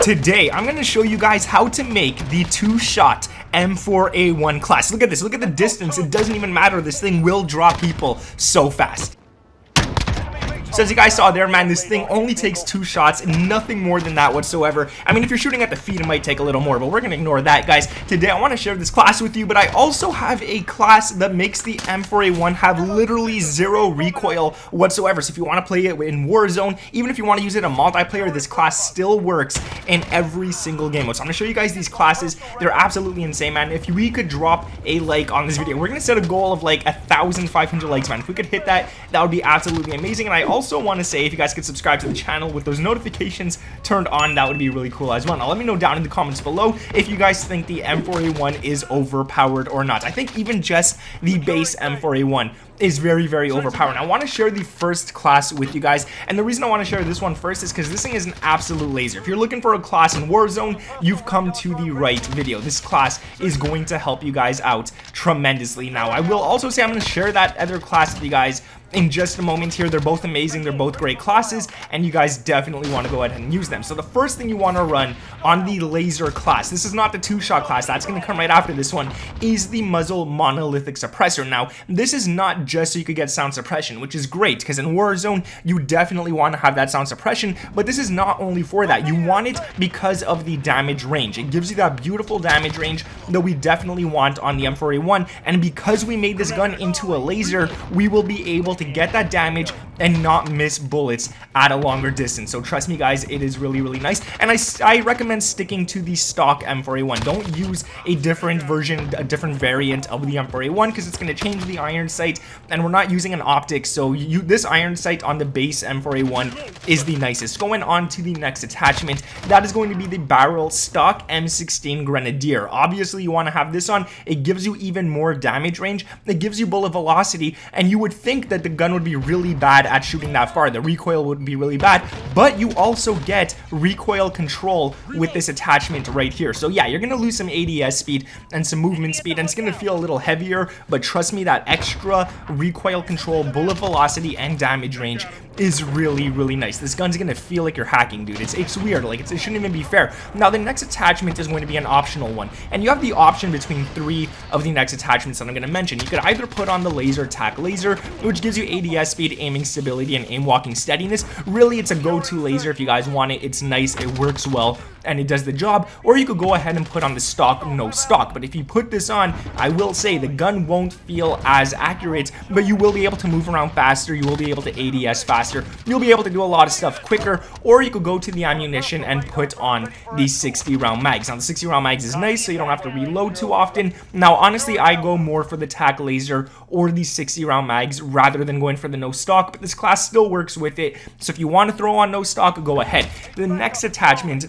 Today, I'm going to show you guys how to make the two-shot M4A1 class. Look at this. Look at the distance. It doesn't even matter. This thing will drop people so fast. So as you guys saw there, man, this thing only takes 2 shots and nothing more than that whatsoever. I mean, if you're shooting at the feet, it might take a little more, but we're going to ignore that, guys. Today, I want to share this class with you, but I also have a class that makes the M4A1 have literally 0 recoil whatsoever. So if you want to play it in Warzone, even if you want to use it in multiplayer, this class still works in every single game mode. So I'm going to show you guys these classes. They're absolutely insane, man. If we could drop a like on this video, we're going to set a goal of like 1,500 likes, man. If we could hit that, that would be absolutely amazing. And I also want to say, if you guys could subscribe to the channel with those notifications turned on, that would be really cool as well. Now let me know down in the comments below if you guys think the M4A1 is overpowered or not. I think even just the base M4A1 is very overpowered. I want to share the first class with you guys, and the reason I want to share this one first is because this thing is an absolute laser. If you're looking for a class in Warzone, you've come to the right video. This class is going to help you guys out tremendously. Now I will also say I'm going to share that other class with you guys in just a moment here. They're both amazing, they're both great classes, and you guys definitely want to go ahead and use them. So the first thing you want to run on the laser class, this is not the 2-shot class, that's going to come right after this one, is the Muzzle Monolithic suppressor. Now this is not just so you could get sound suppression, which is great because in Warzone you definitely want to have that sound suppression, but this is not only for that. You want it because of the damage range. It gives you that beautiful damage range that we definitely want on the M4A1, and because we made this gun into a laser, we will be able to get that damage and not miss bullets at a longer distance. So trust me guys, it is really nice, and I recommend sticking to the stock M4A1. Don't use a different version, a different variant of the M4A1, because it's going to change the iron sight, and we're not using an optic, so this iron sight on the base M4A1 is the nicest. Going on to the next attachment, that is going to be the barrel stock M16 Grenadier. Obviously you want to have this on. It gives you even more damage range, it gives you bullet velocity, and you would think that the gun would be really bad at shooting that far. The recoil would be really bad, but you also get recoil control with this attachment right here. So yeah, you're gonna lose some ADS speed and some movement speed, and it's gonna feel a little heavier, but trust me, that extra recoil control, bullet velocity, and damage range is really nice. This gun's gonna feel like you're hacking, dude. It's weird, like it shouldn't even be fair. Now the next attachment is going to be an optional one, and you have the option between 3 of the next attachments that I'm gonna mention. You could either put on the laser tack laser, which gives you ADS speed, aiming stability, and aim walking steadiness. Really, it's a go-to laser if you guys want it. It's nice, it works well, and it does the job. Or you could go ahead and put on the stock no stock, but if you put this on, I will say the gun won't feel as accurate, but you will be able to move around faster, you will be able to ADS faster, you'll be able to do a lot of stuff quicker. Or you could go to the ammunition and put on the 60 round mags. Now the 60 round mags is nice, so you don't have to reload too often. Now honestly, I go more for the tack laser or the 60 round mags rather than going for the no stock, but this class still works with it, so if you want to throw on no stock, go ahead. The next attachment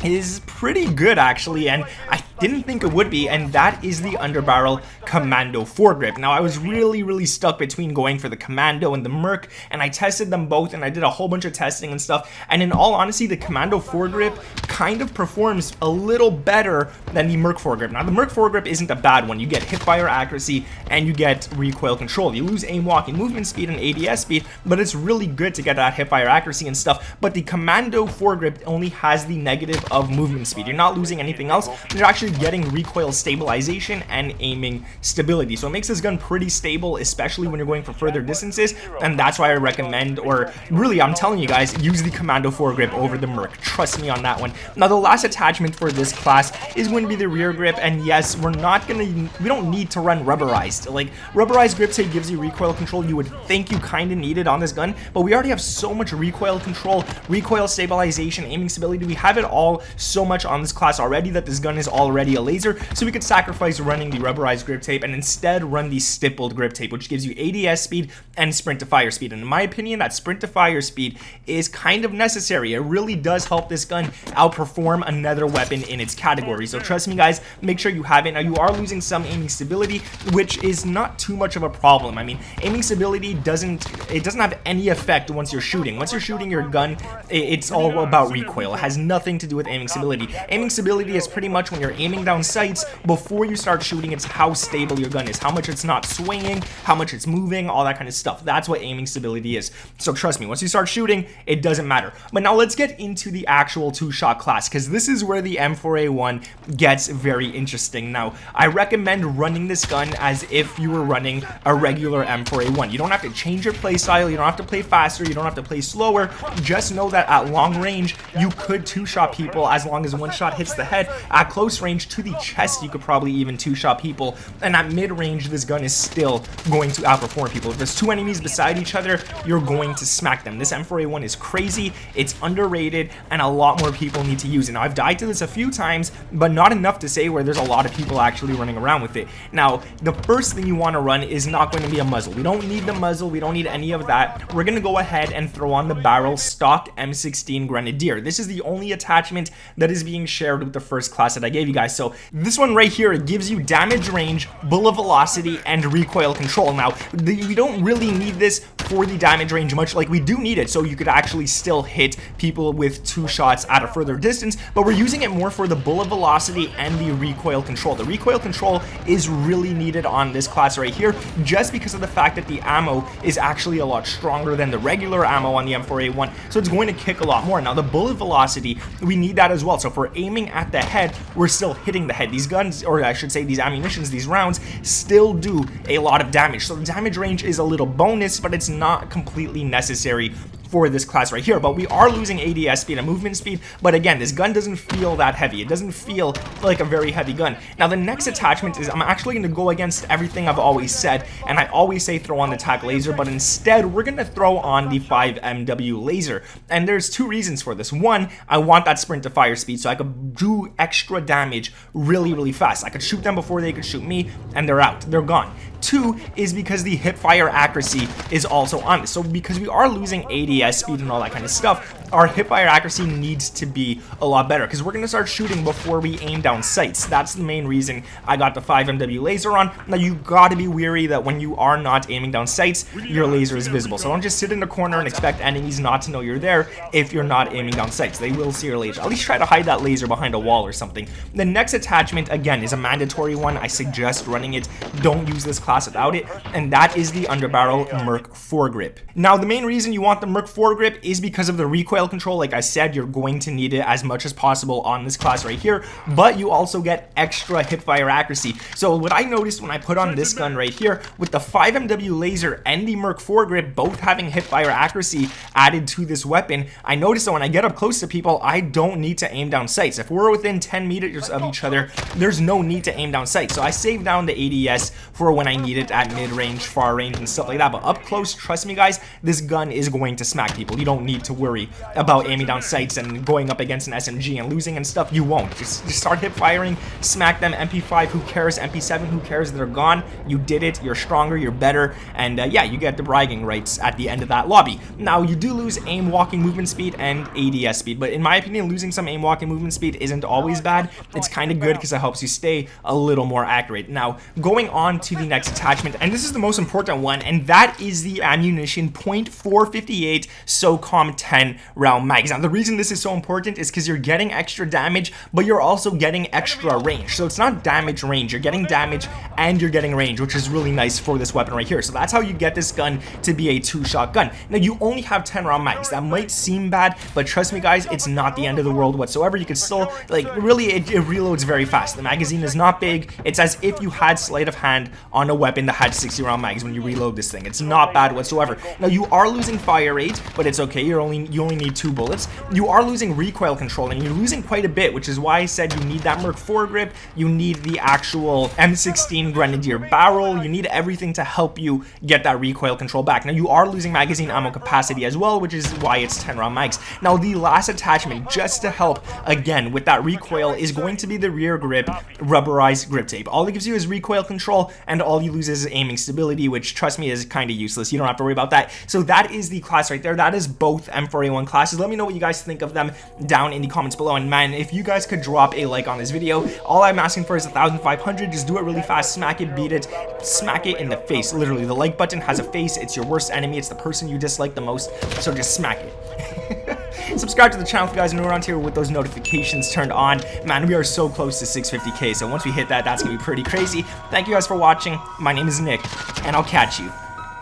is pretty good actually, and I didn't think it would be, and that is the Underbarrel Commando Foregrip. Now I was really stuck between going for the Commando and the Merc, and I tested them both, and I did a whole bunch of testing and stuff, and in all honesty, the Commando Foregrip kind of performs a little better than the Merc Foregrip. Now the Merc Foregrip isn't a bad one. You get hipfire accuracy and you get recoil control. You lose aim walking, movement speed, and ADS speed, but it's really good to get that hipfire accuracy and stuff. But the Commando Foregrip only has the negative of movement speed. You're not losing anything else. You're actually getting recoil stabilization and aiming stability, so it makes this gun pretty stable, especially when you're going for further distances, and that's why I recommend, or really I'm telling you guys, use the Commando Foregrip over the Merc. Trust me on that one. Now the last attachment for this class is going to be the rear grip, and yes, we don't need to run rubberized. Like, rubberized grip tape gives you recoil control. You would think you kind of need it on this gun, but we already have so much recoil control, recoil stabilization, aiming stability. We have it all so much on this class already that this gun is already a laser, so we could sacrifice running the rubberized grip tape and instead run the stippled grip tape, which gives you ADS speed and sprint to fire speed. And in my opinion, that sprint to fire speed is kind of necessary. It really does help this gun outperform another weapon in its category. So trust me guys, make sure you have it. Now you are losing some aiming stability, which is not too much of a problem. I mean, aiming stability doesn't have any effect once you're shooting. Once you're shooting your gun, it's all about recoil. It has nothing to do with aiming stability. Aiming stability is pretty much when you're aiming down sights before you start shooting. It's how stable your gun is, how much it's not swinging, how much it's moving, all that kind of stuff. That's what aiming stability is. So trust me, once you start shooting, it doesn't matter. But now let's get into the actual 2-shot class, because this is where the M4A1 gets very interesting. Now, I recommend running this gun as if you were running a regular M4A1. You don't have to change your playstyle, you don't have to play faster, you don't have to play slower. Just know that at long range, you could two-shot people as long as one shot hits the head. At close range to the chest, you could probably even two-shot people. And at mid-range, this gun is still going to outperform people. If there's two enemies beside each other, you're going to smack them. This M4A1 is crazy, it's underrated, and a lot more people need to use it. Now, I've died to this a few times, but not enough to say where there's a lot of people actually running around with it. Now, the first thing you want to run is not going to be a muzzle. We don't need the muzzle, we don't need any of that. We're going to go ahead and throw on the barrel stock M16 Grenadier. This is the only attachment that is being shared with the first class that I gave you guys. So this one right here, it gives you damage range, bullet velocity, and recoil control. Now, we don't really need this for the damage range much. Like, we do need it so you could actually still hit people with two shots at a further distance, but we're using it more for the bullet velocity and the recoil control. The recoil control is really needed on this class right here, just because of the fact that the ammo is actually a lot stronger than the regular ammo on the M4A1, so it's going to kick a lot more. Now, the bullet velocity, we need that as well. So if we're aiming at the head, we're still hitting the head. These guns, or I should say these ammunitions, these rounds, still do a lot of damage. So the damage range is a little bonus, but it's not completely necessary for this class right here. But we are losing ADS speed and movement speed, but again, this gun doesn't feel that heavy. It doesn't feel like a very heavy gun. Now, the next attachment is, I'm actually going to go against everything I've always said, and I always say throw on the TAC laser, but instead we're going to throw on the 5MW laser. And there's two reasons for this. One, I want that sprint to fire speed so I could do extra damage really fast. I could shoot them before they could shoot me, and they're out, they're gone. Two is because the hip fire accuracy is also on this. So because we are losing ADS speed and all that kind of stuff, our hip fire accuracy needs to be a lot better, because we're going to start shooting before we aim down sights. That's the main reason I got the 5MW laser on. Now, you got to be wary that when you are not aiming down sights, your laser is visible. So don't just sit in the corner and expect enemies not to know you're there if you're not aiming down sights. They will see your laser. At least try to hide that laser behind a wall or something. The next attachment, again, is a mandatory one. I suggest running it. Don't use this class without it, and that is the Underbarrel Merc Foregrip. Now, the main reason you want the Merc Foregrip is because of the recoil control. Like I said, you're going to need it as much as possible on this class right here, but you also get extra hip fire accuracy. So what I noticed when I put on this gun right here, with the 5MW laser and the Merc Foregrip both having hip fire accuracy added to this weapon, I noticed that when I get up close to people, I don't need to aim down sights. If we're within 10 meters of each other, there's no need to aim down sights. So I save down the ADS for when I need it at mid-range, far range, and stuff like that. But up close, trust me guys, this gun is going to smack people. You don't need to worry about aiming down sights and going up against an SMG and losing and stuff. You won't. Just start hip firing, smack them. MP5, who cares? MP7, who cares? They're gone. You did it. You're stronger. You're better. And yeah, you get the bragging rights at the end of that lobby. Now, you do lose aim, walking, movement speed, and ADS speed. But in my opinion, losing some aim, walking, movement speed isn't always bad. It's kind of good because it helps you stay a little more accurate. Now, going on to the next attachment, and this is the most important one, and that is the ammunition .458 SOCOM 10 round mags. Now, the reason this is so important is because you're getting extra damage, but you're also getting extra range. So it's not damage range, you're getting damage and you're getting range, which is really nice for this weapon right here. So that's how you get this gun to be a two-shot gun. Now, you only have 10 round mags. That might seem bad, but trust me guys, it's not the end of the world whatsoever. You can still, like, really, it reloads very fast. The magazine is not big. It's as if you had sleight of hand on a weapon that had 60 round mags when you reload this thing. It's not bad whatsoever. Now, you are losing fire rate, but it's okay. You only need 2 bullets. You are losing recoil control, and you're losing quite a bit, which is why I said you need that Merc Foregrip. You need the actual M16 Grenadier barrel. You need everything to help you get that recoil control back. Now, you are losing magazine ammo capacity as well, which is why it's 10 round mags. Now, the last attachment, just to help again with that recoil, is going to be the rear grip rubberized grip tape. All it gives you is recoil control, and all you lose is aiming stability, which, trust me, is kind of useless. You don't have to worry about that. So that is the class right there. That is both M4A1 classes. Let me know what you guys think of them down in the comments below. And man, if you guys could drop a like on this video, all I'm asking for is 1,500. Just do it really fast, smack it, beat it, smack it in the face. Literally, the like button has a face. It's your worst enemy. It's the person you dislike the most. So just smack it. Subscribe to the channel if you guys are new around here with those notifications turned on. Man, we are so close to 650k, so once we hit that, that's gonna be pretty crazy. Thank you guys for watching. My name is Nick, and I'll catch you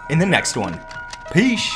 in the next one. Peace.